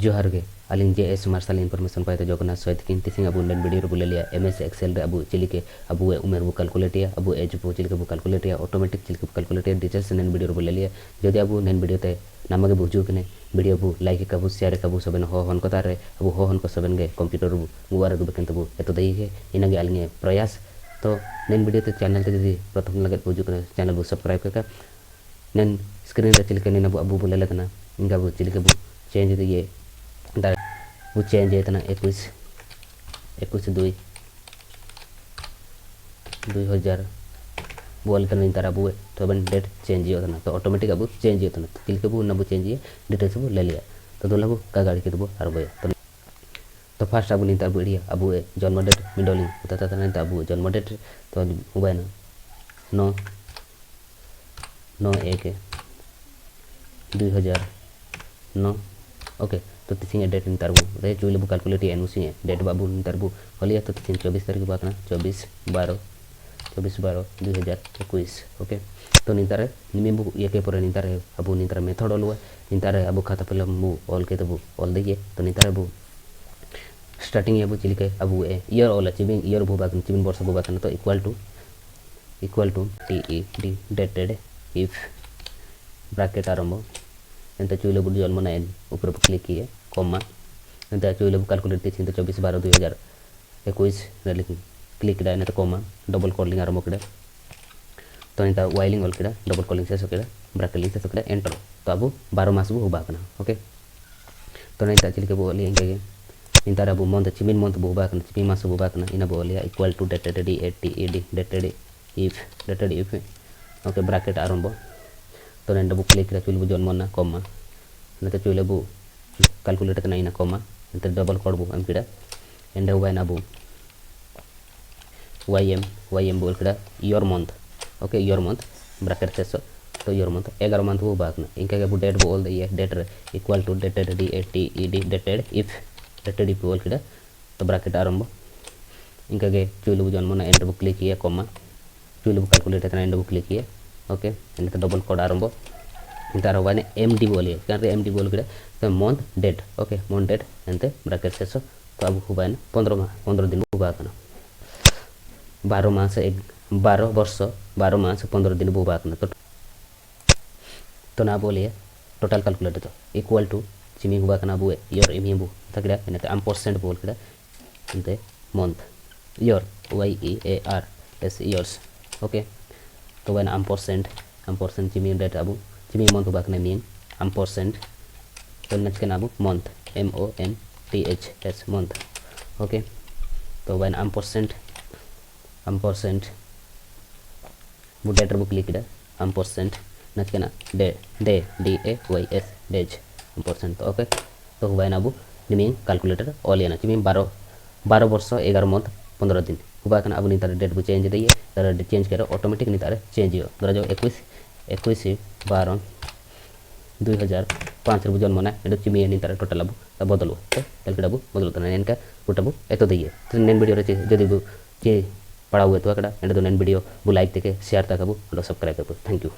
जोहार गे अलिंग जे S martial information पाए जोगना सोयत किन तिसिंग अबु नेन वीडियो बुले लिया एमएस एक्सेल रे अबु चिलिके अबु उमेर बु कैलकुलेट या अबु एज बु चिलिके बु कैलकुलेट या ऑटोमेटिक चिलिके कैलकुलेट डिटेल्स नेन वीडियो बुले लिया जदि अबु नेन वीडियो ते नामगे बुझु कने वीडियो बु लाइक कबु शेयर कबु सबन हो हन को तारे अबु हो हन को सबन गे कंप्यूटर बु गुवार गु बेकन तबु एतो दई गे इनागे अलिंग प्रयास तो नेन वीडियो ते चैनल ते यदि प्रथम लगे बुझु कने चैनल बु सब्सक्राइब करके नेन स्क्रीन रे चिलिके नेन अबु बुले लेकना इंगा बु चिलिके बु चेंज दिए वो चेंज है इतना 21/2/2000 बोल कर नहीं तारा बुए तो अपन डेट चेंज हो ना तो ऑटोमेटिक अब चेंज हो ना तिल के बु ना बु चेंज है डिटेल्स बु ले लिया तो दो लगो का गाड़ी के तो आर बोए तो फर्स्ट अब नहीं तार बुड़िया अब जन्म डेट मिडलिंग होता था नहीं अब जन्म डेट तो हुआ ना 9/1/2009 ओके तो तिसिंग डेट इन तरबू रे चुले बु कैलकुलेट एनुसी डेट बाबू इन तरबू हलिया तो तिसिंग 24 तारीख बाकना 24/12/2021 ओके तो नितारे निमे बु ये के पर नितारे अबु नितारे मेथड ओलवा नितारे अबु खाता पहले बु ऑल के तो बु ऑल दिए तो नितारे बु स्टार्टिंग अबु चिलिके अबु ईयर ऑल अचीविंग ईयर बु बाकन चिबिन वर्ष बु बाकन तो इक्वल टू टेड डेटेड इफ ब्रैकेट आरंभ एंता चुले बुड जन्म नाइन ऊपर पर क्लिक किए कॉमा एंता चुले बुड कैलकुलेट थी तो 24/12/2021 लिखी क्लिक किया ना तो कॉमा डबल कॉलिंग आरंभ किया तो एंता वाइलिंग ऑल किया डबल कॉलिंग से सकेड़ा ब्रैकेट लिंक से सकेड़ा एंटर तो अब 12 मास बु होबाकना ओके तो एंता चिलिके बु ओली इंगे इंता अब मंथ चिमिन मंथ बु होबाकना चिमिन मास बु होबाकना इना बु ओलिया equal to dated dated if okay bracket आरंभ तो नेंड बु क्लिक किया चुले बु जन्म ना कॉमा नते चुले बु कैलकुलेट करना इना कॉमा नते डबल कोड बु एम किड़ा एंड हुआ ना बु वाईएम बोल किड़ा your month okay your month bracket से तो योर मंथ 11 मंथ बु बाकना इनका के बु डेट बु all the year date equal to dated dated if बोल किड़ा तो ब्रैकेट आरंभ इनका के चुले बु जन्म ना एंड बु क्लिक किया कॉमा चुले बु कैलकुलेट करना एंड बु क्लिक किया ओके इनका डबल कोड आरंभ इंतार हुआ एमडी बोलिए कारण एमडी बोल किड़ा तो month date okay month date एंते ब्रैकेट से तो अब हुआ 15 दिन बुबा करना 12 मास 12 वर्ष 12 मास 15 दिन बुबा करना तो ना बोलिए टोटल कैलकुलेट तो इक्वल टू चिमी हुआ करना बुए योर इमी बु तकड़ा इनते % बोल किड़ा एंते month year YEARS years okay तो वन % चिमी डेट अबु चिमी मंथ बाकने मीन % तो नेक्स्ट के नाबु मंथ MONTHS मंथ ओके तो वन % बु डेट बु क्लिक किड़ा % नेक्स्ट के ना DAYS डेज % ओके तो हुआ ना अबु निमी कैलकुलेटर ऑल याना चिमी 12 वर्ष 11 मंथ 15 दिन हुआ कना अब नितारे डेट बु चेंज दिए तारे चेंज करे ऑटोमेटिक नितारे चेंज हो धरा जो 21/12/2005 रे जन्म ना एडो चिमी नितारे टोटल अब बदलो तो कैलकुलेट अब बदलो तने इनका पुटबु एतो दिए तो नेन वीडियो रे जदि बु के पड़ा हुए तो अकड़ा एडो नेन वीडियो बु लाइक देके शेयर तकबु और सब्सक्राइब करबु थैंक यू।